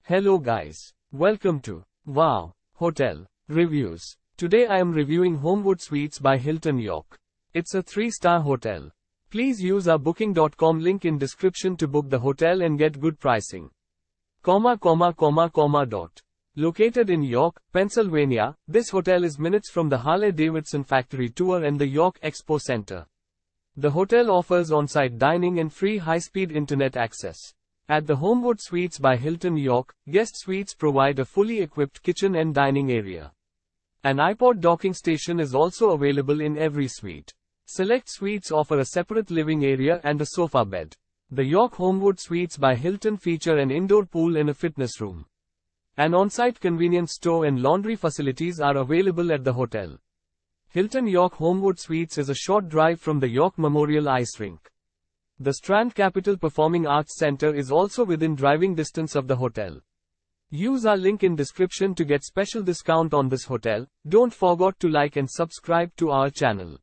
Hello guys. Welcome to Wow Hotel Reviews. Today I am reviewing Homewood Suites by Hilton York. It's a 3-star hotel. Please use our booking.com link in description to book the hotel and get good pricing. Located in York, Pennsylvania, this hotel is minutes from the Harley Davidson Factory tour and the York Expo Center. The hotel offers on-site dining and free high-speed internet access. At the Homewood Suites by Hilton York, guest suites provide a fully equipped kitchen and dining area. An iPod docking station is also available in every suite. Select suites offer a separate living area and a sofa bed. The York Homewood Suites by Hilton feature an indoor pool and a fitness room. An on-site convenience store and laundry facilities are available at the hotel. Hilton York Homewood Suites is a short drive from the York Memorial Ice Rink. The Strand-Capital Performing Arts Center is also within driving distance of the hotel. Use our link in description to get special discount on this hotel. Don't forget to like and subscribe to our channel.